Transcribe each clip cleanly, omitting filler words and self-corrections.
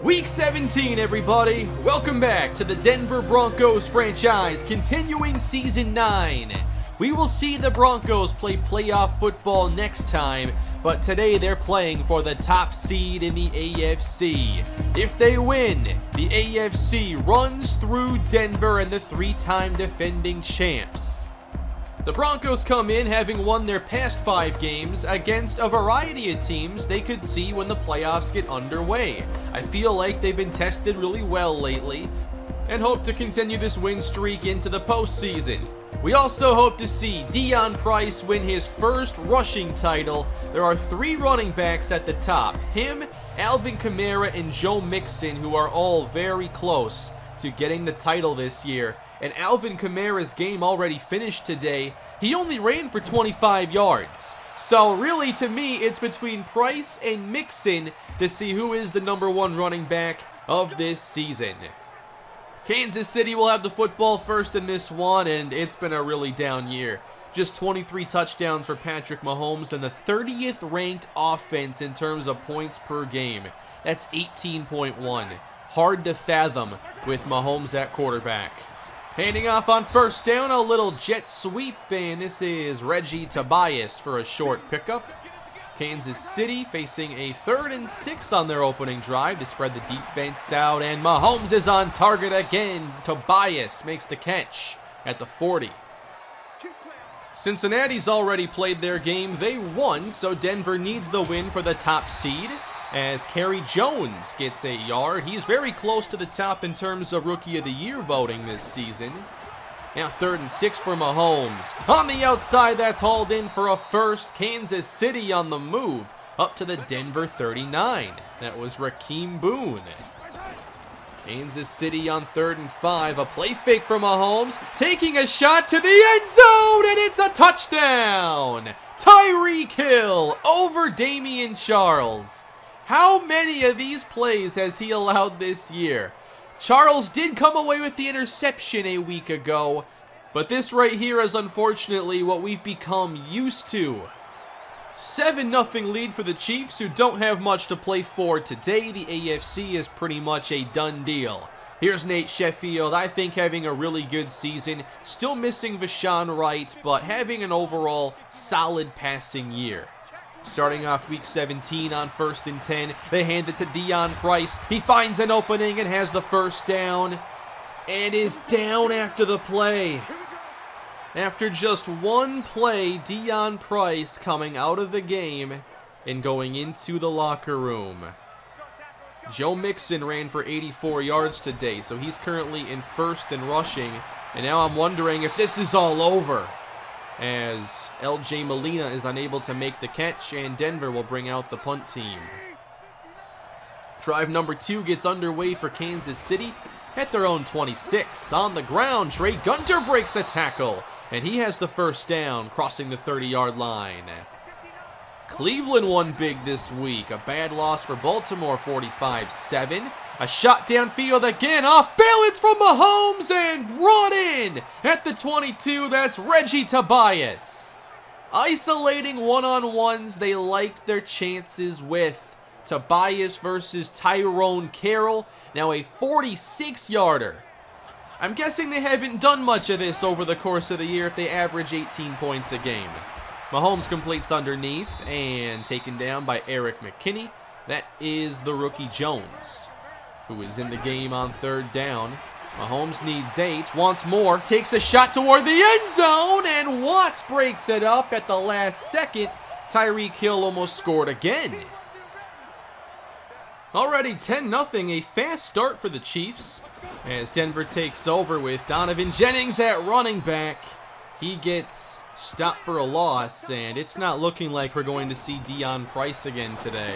Week 17, everybody. Welcome back to the Denver Broncos franchise, continuing Season 9. We will see the Broncos play playoff football next time, but today they're playing for the top seed in the AFC. If they win, the AFC runs through Denver and the three-time defending champs. The Broncos come in having won their past 5 games against a variety of teams they could see when the playoffs get underway. I feel like they've been tested really well lately and hope to continue this win streak into the postseason. We also hope to see Deon Price win his first rushing title. There are 3 running backs at the top. Him, Alvin Kamara, and Joe Mixon, who are all very close to getting the title this year. And Alvin Kamara's game already finished today. He only ran for 25 yards. So really, to me, it's between Price and Mixon to see who is the #1 running back of this season. Kansas City will have the football first in this one, and it's been a really down year. Just 23 touchdowns for Patrick Mahomes and the 30th ranked offense in terms of points per game. That's 18.1. Hard to fathom with Mahomes at quarterback. Handing off on first down, a little jet sweep, and this is Reggie Tobias for a short pickup. Kansas City facing a 3rd and 6 on their opening drive to spread the defense out, and Mahomes is on target again. Tobias makes the catch at the 40. Cincinnati's already played their game. They won, so Denver needs the win for the top seed. As Kerry Jones gets a yard. He's very close to the top in terms of Rookie of the Year voting this season. Now 3rd and 6 for Mahomes. On the outside, that's hauled in for a first. Kansas City on the move up to the Denver 39. That was Rakeem Boone. Kansas City on 3rd and 5. A play fake for Mahomes. Taking a shot to the end zone, and it's a touchdown. Tyreek Hill over Damian Charles. How many of these plays has he allowed this year? Charles did come away with the interception a week ago, but this right here is unfortunately what we've become used to. 7-0 lead for the Chiefs, who don't have much to play for today. The AFC is pretty much a done deal. Here's Nate Sheffield, I think having a really good season. Still missing Vashon Wright, but having an overall solid passing year. Starting off week 17 on 1st and 10, they hand it to Deon Price. He finds an opening and has the first down, and is down after the play. After just one play, Deon Price coming out of the game and going into the locker room. Joe Mixon ran for 84 yards today, so he's currently in 1st in rushing, and now I'm wondering if this is all over, as L.J. Molina is unable to make the catch, and Denver will bring out the punt team. Drive number 2 gets underway for Kansas City at their own 26. On the ground, Trey Gunter breaks the tackle, and he has the first down, crossing the 30-yard line. Cleveland won big this week. A bad loss for Baltimore, 45-7. A shot downfield again, off balance from Mahomes, and run in at the 22. That's Reggie Tobias. Isolating one-on-ones they liked their chances with. Tobias versus Tyrone Carroll. Now a 46-yarder. I'm guessing they haven't done much of this over the course of the year if they average 18 points a game. Mahomes completes underneath and taken down by Eric McKinney. That is the rookie Jones, who is in the game on 3rd down. Mahomes needs 8, wants more, takes a shot toward the end zone, and Watts breaks it up at the last second. Tyreek Hill almost scored again. Already 10-0, a fast start for the Chiefs, as Denver takes over with Donovan Jennings at running back. He gets stopped for a loss, and it's not looking like we're going to see Deon Price again today.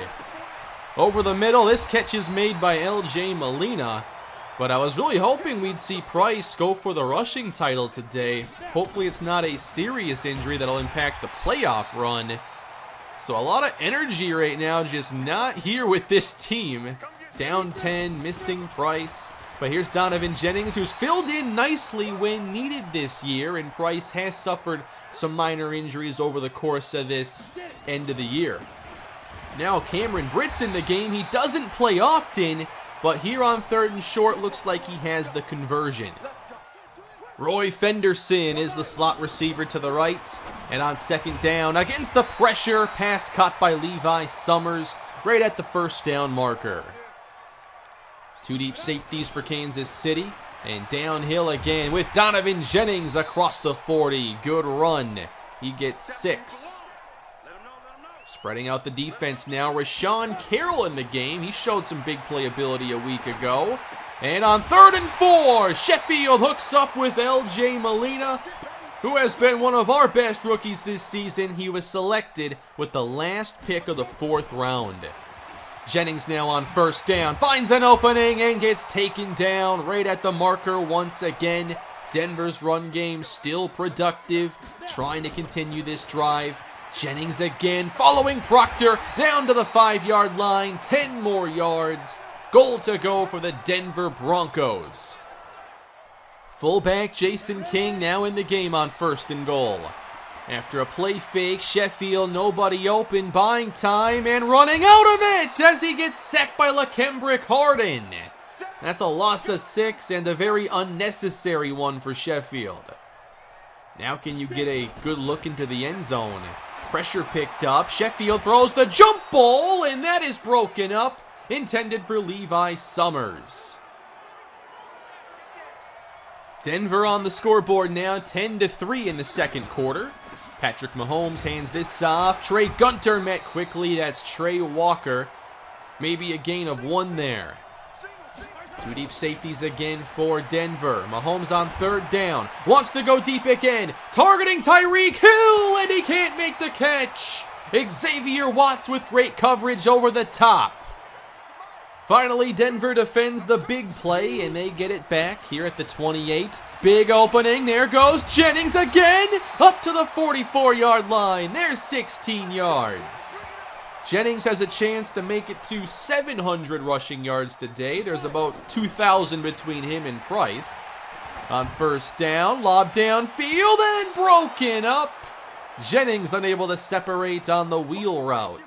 Over the middle, this catch is made by L.J. Molina, but I was really hoping we'd see Price go for the rushing title today. Hopefully it's not a serious injury that'll impact the playoff run. So a lot of energy right now, just not here with this team. Down 10, missing Price. But here's Donovan Jennings, who's filled in nicely when needed this year, and Price has suffered some minor injuries over the course of this end of the year. Now Cameron Britt's in the game. He doesn't play often, but here on 3rd and short, looks like he has the conversion. Roy Fenderson is the slot receiver to the right, and on 2nd down, against the pressure, pass caught by Levi Summers, right at the 1st down marker. 2 deep safeties for Kansas City, and downhill again with Donovan Jennings across the 40. Good run. He gets 6. Spreading out the defense now, Rashawn Carroll in the game. He showed some big playability a week ago. And on 3rd and 4, Sheffield hooks up with LJ Molina, who has been one of our best rookies this season. He was selected with the last pick of the 4th round. Jennings now on 1st down, finds an opening and gets taken down right at the marker once again. Denver's run game still productive, trying to continue this drive. Jennings again, following Proctor, down to the 5-yard line, 10 more yards. Goal to go for the Denver Broncos. Fullback Jason King now in the game on 1st and goal. After a play fake, Sheffield, nobody open, buying time and running out of it as he gets sacked by LaKembrick Harden. That's a loss of 6 and a very unnecessary one for Sheffield. Now can you get a good look into the end zone? Pressure picked up. Sheffield throws the jump ball, and that is broken up. Intended for Levi Summers. Denver on the scoreboard now, 10-3 in the 2nd quarter. Patrick Mahomes hands this off. Trey Gunter met quickly. That's Trey Walker. Maybe a gain of 1 there. 2 deep safeties again for Denver. Mahomes on 3rd down. Wants to go deep again. Targeting Tyreek Hill, and he can't make the catch. Xavier Watts with great coverage over the top. Finally, Denver defends the big play, and they get it back here at the 28. Big opening. There goes Jennings again. Up to the 44-yard line. There's 16 yards. Jennings has a chance to make it to 700 rushing yards today. There's about 2,000 between him and Price. On 1st down, lob downfield and broken up. Jennings unable to separate on the wheel route.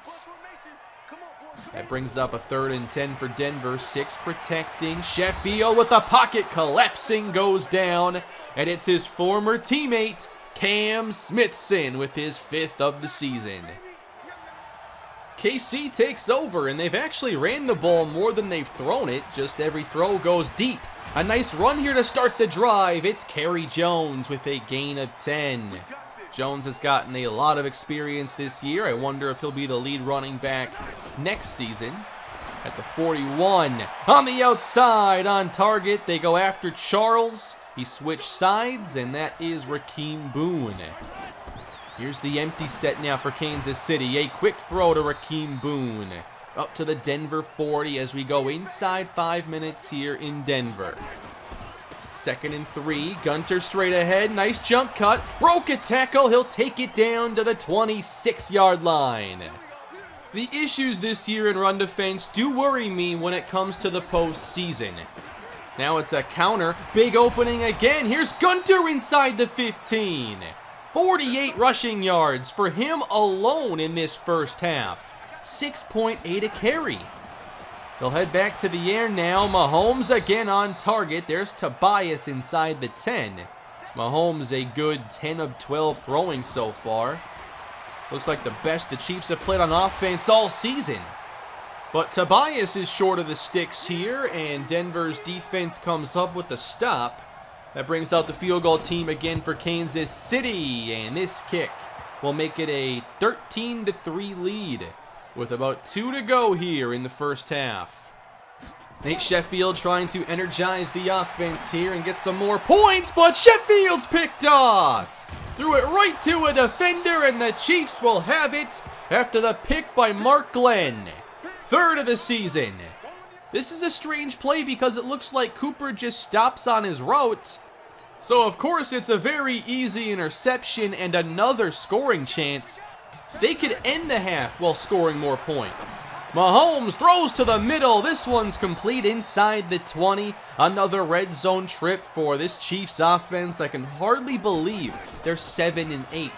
That brings up a 3rd and 10 for Denver. 6 protecting. Sheffield with the pocket collapsing goes down. And it's his former teammate, Cam Smithson, with his 5th of the season. KC takes over, and they've actually ran the ball more than they've thrown it. Just every throw goes deep. A nice run here to start the drive. It's Kerry Jones with a gain of 10. Jones has gotten a lot of experience this year. I wonder if he'll be the lead running back next season. At the 41, on the outside, on target, they go after Charles. He switched sides, and that is Rakeem Boone. Here's the empty set now for Kansas City. A quick throw to Rakeem Boone. Up to the Denver 40 as we go inside 5 minutes here in Denver. 2nd and 3. Gunter straight ahead. Nice jump cut. Broke a tackle. He'll take it down to the 26-yard line. The issues this year in run defense do worry me when it comes to the postseason. Now it's a counter. Big opening again. Here's Gunter inside the 15. 48 rushing yards for him alone in this first half. 6.8 a carry. They'll head back to the air now. Mahomes again on target. There's Tobias inside the 10. Mahomes a good 10 of 12 throwing so far. Looks like the best the Chiefs have played on offense all season. But Tobias is short of the sticks here, and Denver's defense comes up with the stop. That brings out the field goal team again for Kansas City, and this kick will make it a 13-3 lead with about 2 to go here in the first half. Nate Sheffield trying to energize the offense here and get some more points, but Sheffield's picked off. Threw it right to a defender, and the Chiefs will have it after the pick by Mark Glenn. 3rd of the season. This is a strange play because it looks like Cooper just stops on his route. So of course it's a very easy interception and another scoring chance. They could end the half while scoring more points. Mahomes throws to the middle. This one's complete inside the 20. Another red zone trip for this Chiefs offense. I can hardly believe they're 7-8.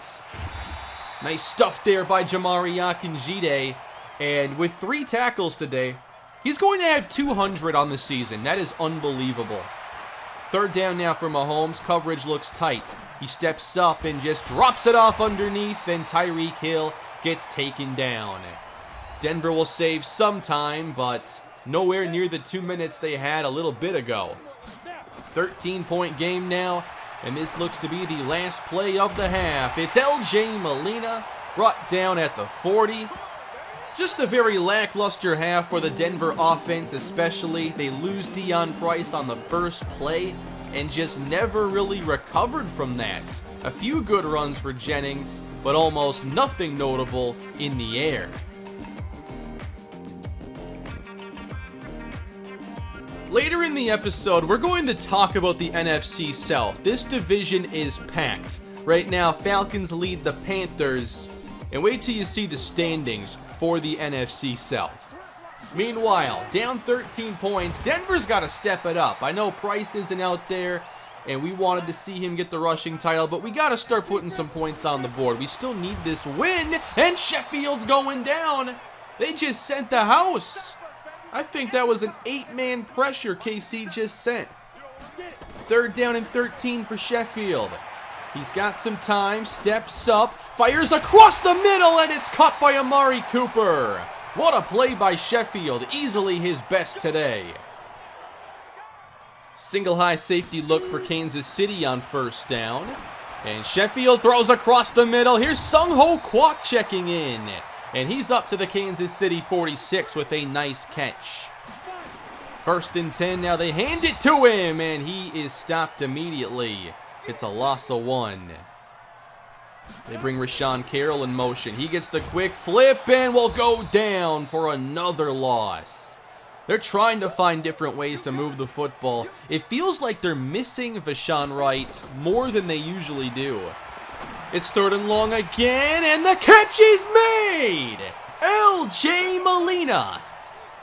Nice stuff there by Jamari Akinjide. And with 3 tackles today, He's going to have 200 on the season. That is unbelievable. Third down now for Mahomes. Coverage looks tight. He steps up and just drops it off underneath, and Tyreek Hill gets taken down. Denver will save some time, but nowhere near the 2 minutes they had a little bit ago. 13-point game now, and this looks to be the last play of the half. It's LJ Molina, brought down at the 40. Just a very lackluster half for the Denver offense, especially. They lose Deion Price on the first play and just never really recovered from that. A few good runs for Jennings, but almost nothing notable in the air. Later in the episode, we're going to talk about the NFC South. This division is packed. Right now, Falcons lead the Panthers, and wait till you see the standings for the NFC South. Meanwhile, down 13 points, Denver's got to step it up. I know Price isn't out there, and we wanted to see him get the rushing title, but we got to start putting some points on the board. We still need this win, and Sheffield's going down. They just sent the house. I think that was an 8-man pressure KC just sent. Third down and 13 for Sheffield. He's got some time, steps up, fires across the middle, and it's caught by Amari Cooper. What a play by Sheffield, easily his best today. Single high safety look for Kansas City on first down. And Sheffield throws across the middle. Here's Sung-Ho Kwok checking in. And he's up to the Kansas City 46 with a nice catch. First and 10, now they hand it to him, and he is stopped immediately. It's a loss of 1. They bring Rashawn Carroll in motion. He gets the quick flip and will go down for another loss. They're trying to find different ways to move the football. It feels like they're missing Vashawn Wright more than they usually do. It's third and long again, and the catch is made! LJ Molina.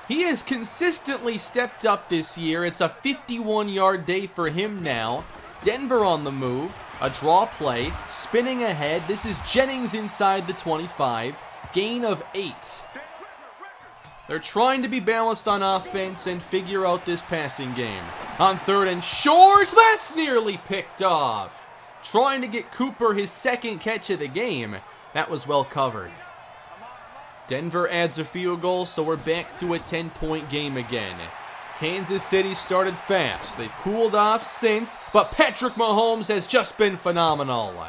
He has consistently stepped up this year. It's a 51-yard day for him now. Denver on the move, a draw play, spinning ahead. This is Jennings inside the 25, gain of 8. They're trying to be balanced on offense and figure out this passing game. On third and short, that's nearly picked off. Trying to get Cooper his second catch of the game. That was well covered. Denver adds a field goal, so we're back to a 10-point game again. Kansas City started fast. They've cooled off since, but Patrick Mahomes has just been phenomenal.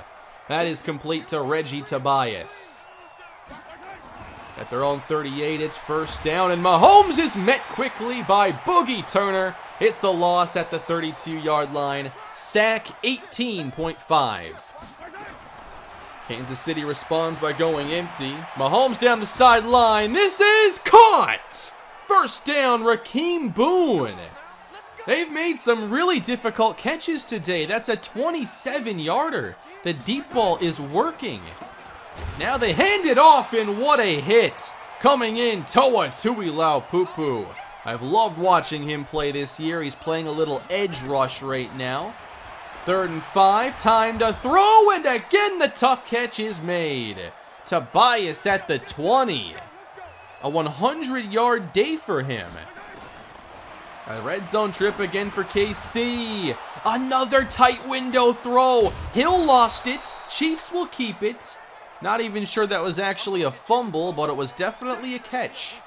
That is complete to Reggie Tobias. At their own 38, it's first down, and Mahomes is met quickly by Boogie Turner. It's a loss at the 32-yard line. Sack 18.5. Kansas City responds by going empty. Mahomes down the sideline. This is caught! First down, Rakeem Boone. They've made some really difficult catches today. That's a 27-yarder. The deep ball is working. Now they hand it off, and what a hit. Coming in, Toa Tuilau-Pupu. I've loved watching him play this year. He's playing a little edge rush right now. Third and 5, time to throw, and again the tough catch is made. Tobias at the 20. A 100-yard day for him. A red zone trip again for KC. Another tight window throw. Hill lost it. Chiefs will keep it. Not even sure that was actually a fumble, but it was definitely a catch.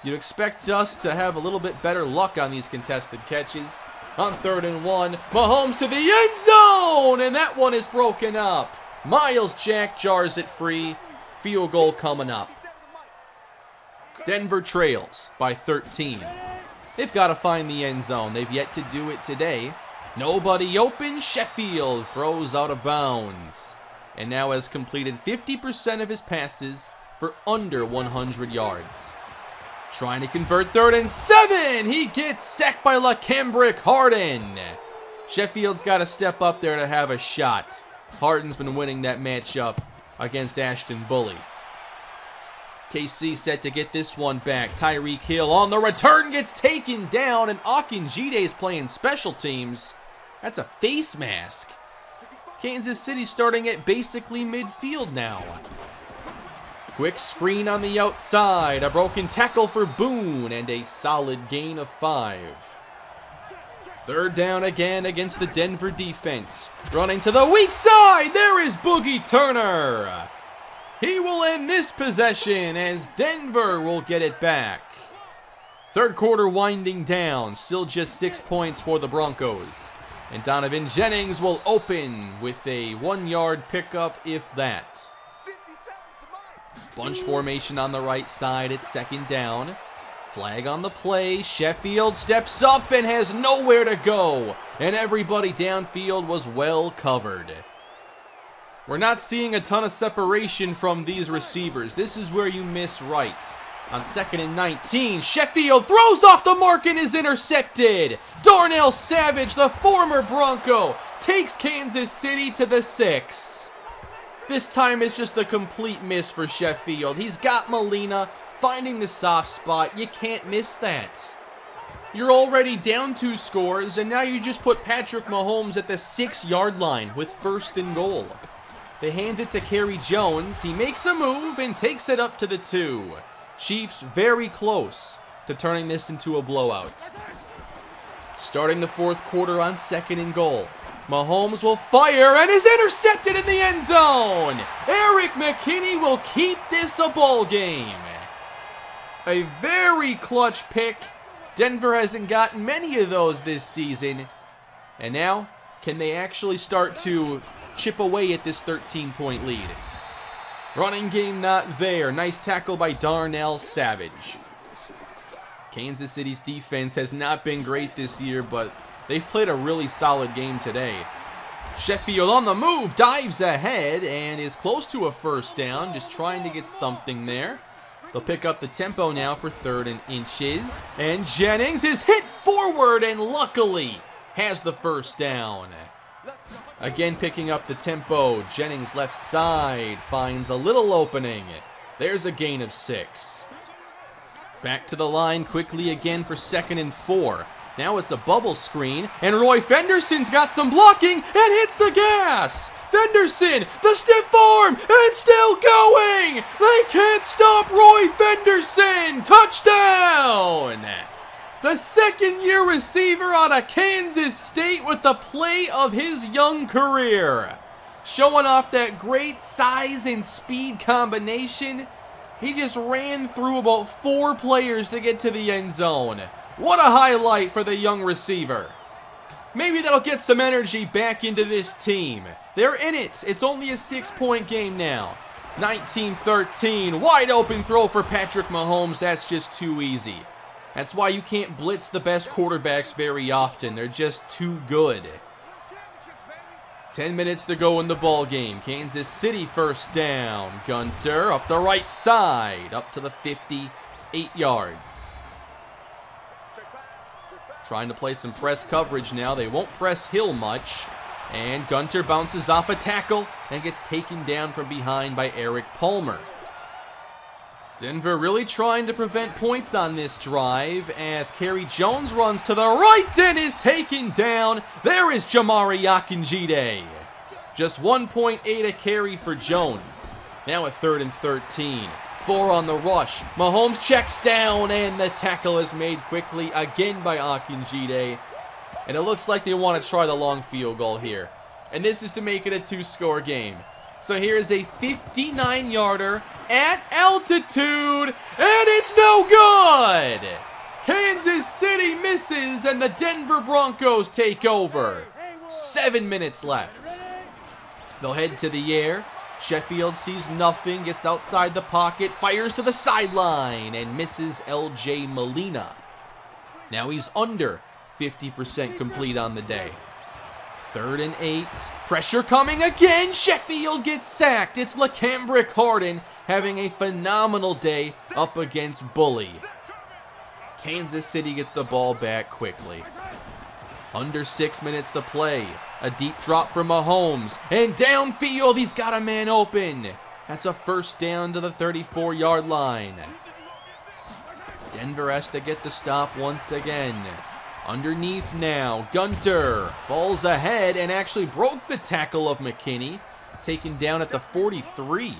You'd expect us to have a little bit better luck on these contested catches. On third and 1, Mahomes to the end zone, and that one is broken up. Miles Jack jars it free. Field goal coming up. Denver trails by 13. They've got to find the end zone. They've yet to do it today. Nobody open. Sheffield throws out of bounds. And now has completed 50% of his passes for under 100 yards. Trying to convert third and 7. He gets sacked by LaCambrick Harden. Sheffield's got to step up there to have a shot. Harden's been winning that matchup against Ashton Bully. KC set to get this one back. Tyreek Hill on the return gets taken down, and Akinjide's playing special teams. That's a face mask. Kansas City starting at basically midfield now. Quick screen on the outside, a broken tackle for Boone, and a solid gain of 5. Third down again against the Denver defense. Running to the weak side, there is Boogie Turner. He will end this possession as Denver will get it back. Third quarter winding down, still just 6 points for the Broncos. And Donovan Jennings will open with a 1-yard pickup, if that. Bunch formation on the right side at second down. Flag on the play. Sheffield steps up and has nowhere to go. And everybody downfield was well covered. We're not seeing a ton of separation from these receivers. This is where you miss right. On 2nd and 19, Sheffield throws off the mark and is intercepted. Darnell Savage, the former Bronco, takes Kansas City to the 6. This time it's just a complete miss for Sheffield. He's got Molina finding the soft spot. You can't miss that. You're already down 2 scores, and now you just put Patrick Mahomes at the 6-yard line with 1st and goal. They hand it to Kerry Jones. He makes a move and takes it up to the 2. Chiefs very close to turning this into a blowout. Starting the 4th quarter on 2nd and goal. Mahomes will fire and is intercepted in the end zone. Eric McKinney will keep this a ball game. A very clutch pick. Denver hasn't gotten many of those this season. And now, can they actually start to chip away at this 13-point lead? Running game not there. Nice tackle by Darnell Savage. Kansas City's defense has not been great this year, but they've played a really solid game today. Sheffield on the move, dives ahead, and is close to a 1st down, just trying to get something there. They'll pick up the tempo now for 3rd and inches. And Jennings is hit forward and luckily has the 1st down. Again picking up the tempo. Jennings left side finds a little opening. There's a gain of 6. Back to the line quickly again for 2nd and 4. Now it's a bubble screen, and Roy Fenderson's got some blocking and hits the gas. Fenderson, the stiff arm, and still going. They can't stop Roy Fenderson. Touchdown. The 2nd-year receiver out of Kansas State with the play of his young career. Showing off that great size and speed combination. He just ran through about 4 players to get to the end zone. What a highlight for the young receiver. Maybe that'll get some energy back into this team. They're in it. It's only a 6-point game now. 19-13. Wide open throw for Patrick Mahomes. That's just too easy. That's why you can't blitz the best quarterbacks very often. They're just too good. 10 minutes to go in the ball game. Kansas City 1st down. Gunter up the right side. Up to the 58 yards. Trying to play some press coverage now. They won't press Hill much. And Gunter bounces off a tackle and gets taken down from behind by Eric Palmer. Denver really trying to prevent points on this drive as Kerry Jones runs to the right and is taken down. There is Jamari Akinjide. Just 1.8 a carry for Jones. Now a 3rd and 13. 4 on the rush. Mahomes checks down and the tackle is made quickly again by Akinjide. And it looks like they want to try the long field goal here. And this is to make it a 2-score game. So here's a 59-yarder at altitude, and it's no good! Kansas City misses, and the Denver Broncos take over. 7 minutes left. They'll head to the air. Sheffield sees nothing, gets outside the pocket, fires to the sideline, and misses L.J. Molina. Now he's under 50% complete on the day. 3rd and 8. Pressure coming again. Sheffield gets sacked. It's LaCambrick Harden having a phenomenal day up against Bully. Kansas City gets the ball back quickly. Under 6 minutes to play. A deep drop from Mahomes. And downfield, he's got a man open. That's a 1st down to the 34-yard line. Denver has to get the stop once again. Underneath now, Gunter falls ahead and actually broke the tackle of McKinney, taken down at the 43.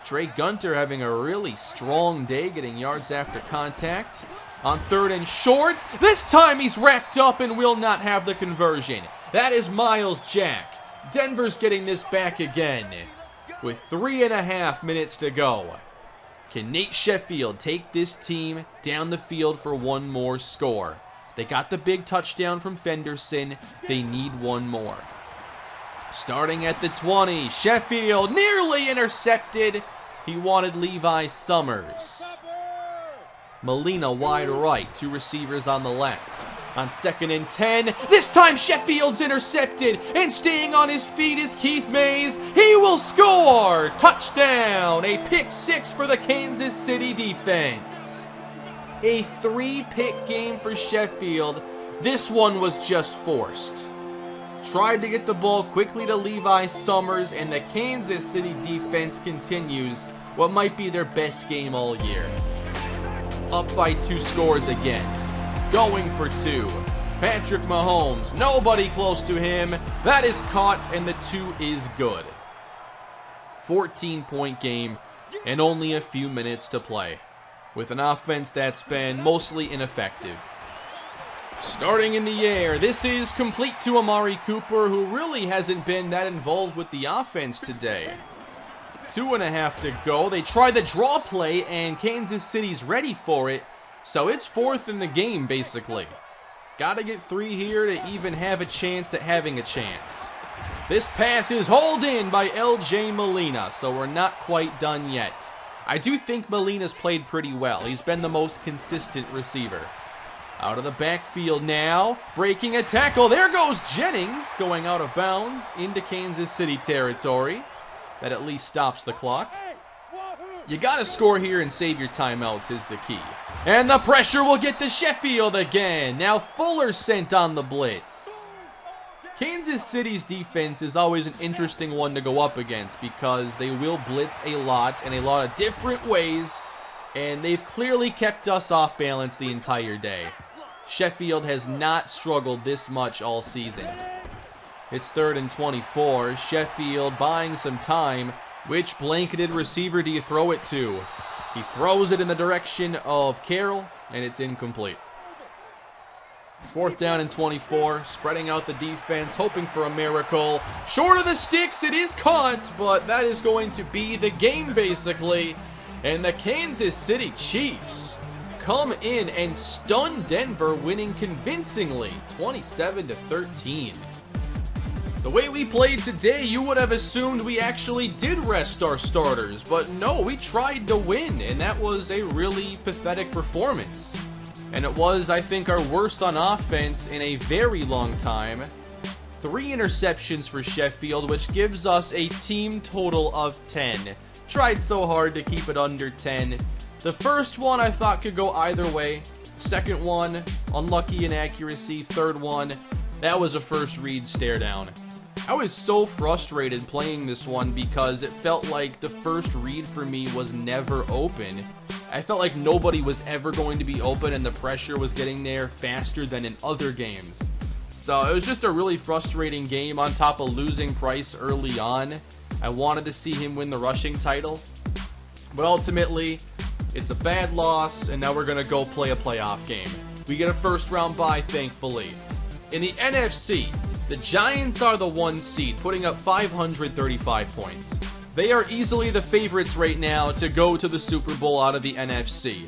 Dre Gunter having a really strong day getting yards after contact. On 3rd and short, this time he's wrapped up and will not have the conversion. That is Miles Jack. Denver's getting this back again with 3.5 minutes to go. Can Nate Sheffield take this team down the field for one more score? They got the big touchdown from Fenderson. They need one more. Starting at the 20, Sheffield nearly intercepted. He wanted Levi Summers. Molina wide right, 2 receivers on the left. On 2nd and 10, this time Sheffield's intercepted, and staying on his feet is Keith Mays. He will score! Touchdown! A pick 6 for the Kansas City defense. A 3-pick game for Sheffield. This one was just forced. Tried to get the ball quickly to Levi Summers, and the Kansas City defense continues what might be their best game all year. Up by 2 scores again. Going for 2. Patrick Mahomes, nobody close to him. That is caught, and the 2 is good. 14-point game, and only a few minutes to play, with an offense that's been mostly ineffective. Starting in the air, this is complete to Amari Cooper, who really hasn't been that involved with the offense today. 2.5 to go. They try the draw play, and Kansas City's ready for it, so it's 4th in the game, basically. Gotta get 3 here to even have a chance at having a chance. This pass is hauled in by LJ Molina, so we're not quite done yet. I do think Molina's played pretty well. He's been the most consistent receiver. Out of the backfield now, breaking a tackle. There goes Jennings, going out of bounds into Kansas City territory. That at least stops the clock. You gotta score here and save your timeouts is the key. And the pressure will get to Sheffield again. Now Fuller sent on the blitz. Kansas City's defense is always an interesting one to go up against because they will blitz a lot in a lot of different ways, and they've clearly kept us off balance the entire day. Sheffield has not struggled this much all season. It's 3rd and 24. Sheffield buying some time. Which blanketed receiver do you throw it to? He throws it in the direction of Carroll, and it's incomplete. 4th down and 24. Spreading out the defense, hoping for a miracle. Short of the sticks, it is caught, but that is going to be the game, basically. And the Kansas City Chiefs come in and stun Denver, winning convincingly, 27-13. The way we played today, you would have assumed we actually did rest our starters, but no, we tried to win, and that was a really pathetic performance. And it was, I think, our worst on offense in a very long time. 3 interceptions for Sheffield, which gives us a team total of 10. Tried so hard to keep it under 10. The first one I thought could go either way. Second one, unlucky inaccuracy. Third one, that was a first read stare down. I was so frustrated playing this one because it felt like the first read for me was never open. I felt like nobody was ever going to be open and the pressure was getting there faster than in other games. So it was just a really frustrating game on top of losing Price early on. I wanted to see him win the rushing title, but ultimately it's a bad loss, and now we're going to go play a playoff game. We get a first round bye, thankfully. In the NFC, the Giants are the 1 seed, putting up 535 points. They are easily the favorites right now to go to the Super Bowl out of the NFC.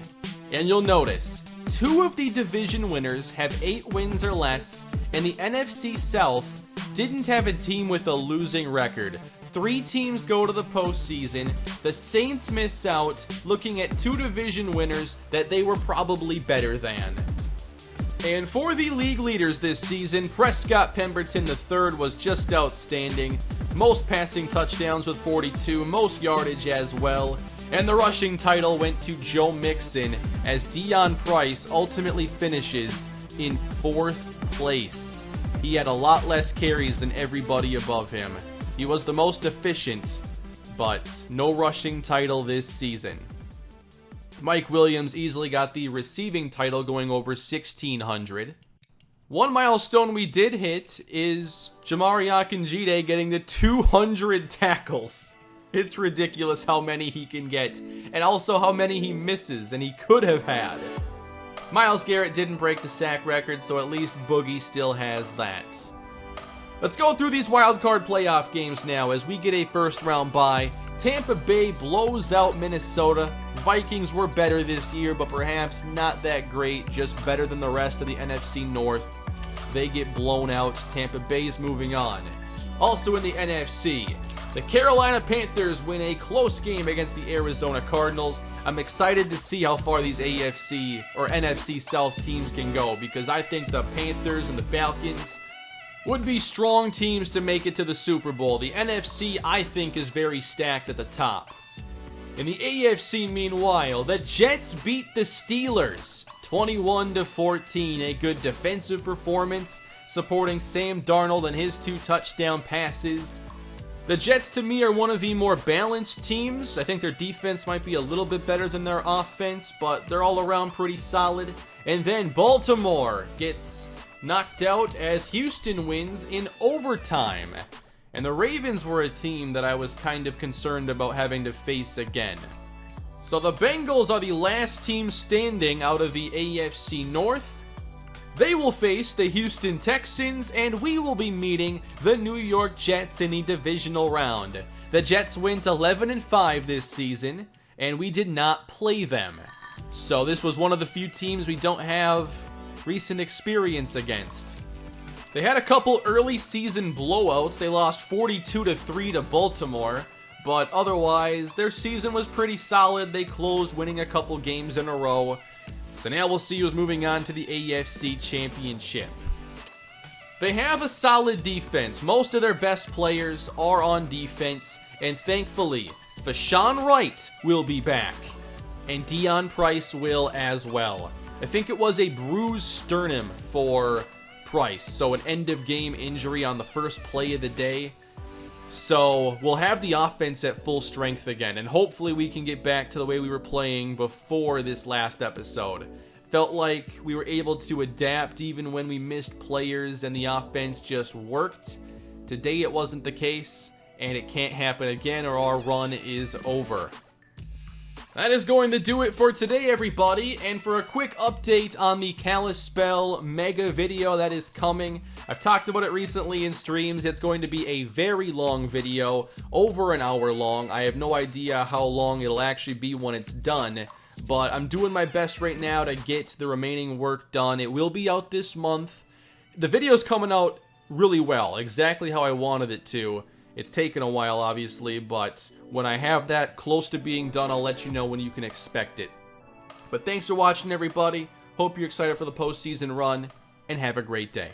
And you'll notice, 2 of the division winners have 8 wins or less, and the NFC South didn't have a team with a losing record. 3 teams go to the postseason. The Saints miss out, looking at 2 division winners that they were probably better than. And for the league leaders this season, Prescott Pemberton III was just outstanding. Most passing touchdowns with 42, most yardage as well. And the rushing title went to Joe Mixon as Deion Price ultimately finishes in 4th place. He had a lot less carries than everybody above him. He was the most efficient, but no rushing title this season. Mike Williams easily got the receiving title, going over 1,600. One milestone we did hit is Jamari Akinjide getting the 200 tackles. It's ridiculous how many he can get, and also how many he misses, and he could have had. Myles Garrett didn't break the sack record, so at least Boogie still has that. Let's go through these wildcard playoff games now as we get a first-round bye. Tampa Bay blows out Minnesota. Vikings were better this year, but perhaps not that great, just better than the rest of the NFC North. They get blown out. Tampa Bay's moving on. Also in the NFC, the Carolina Panthers win a close game against the Arizona Cardinals. I'm excited to see how far these AFC or NFC South teams can go, because I think the Panthers and the Falcons would be strong teams to make it to the Super Bowl. The NFC, I think, is very stacked at the top. In the AFC, meanwhile, the Jets beat the Steelers 21-14. A good defensive performance, supporting Sam Darnold and his 2 touchdown passes. The Jets, to me, are one of the more balanced teams. I think their defense might be a little bit better than their offense, but they're all around pretty solid. And then Baltimore gets knocked out as Houston wins in overtime. And the Ravens were a team that I was kind of concerned about having to face again. So the Bengals are the last team standing out of the AFC North. They will face the Houston Texans, and we will be meeting the New York Jets in the divisional round. The Jets went 11-5 this season, and we did not play them. So this was one of the few teams we don't have recent experience against. They had a couple early season blowouts. They lost 42-3 to Baltimore, but otherwise their season was pretty solid. They closed winning a couple games in a row. So now we'll see who's moving on to the AFC Championship. They have a solid defense. Most of their best players are on defense, and thankfully, Fashawn Wright will be back, and Deion Price will as well. I think it was a bruised sternum for Price, so an end-of-game injury on the first play of the day. So we'll have the offense at full strength again, and hopefully we can get back to the way we were playing before this last episode. Felt like we were able to adapt even when we missed players and the offense just worked. Today it wasn't the case, and it can't happen again or our run is over. That is going to do it for today, everybody, and for a quick update on the Kalispell mega video that is coming. I've talked about it recently in streams. It's going to be a very long video, over an hour long. I have no idea how long it'll actually be when it's done, but I'm doing my best right now to get the remaining work done. It will be out this month. The video's coming out really well, exactly how I wanted it to. It's taken a while, obviously, but when I have that close to being done, I'll let you know when you can expect it. But thanks for watching, everybody. Hope you're excited for the postseason run, and have a great day.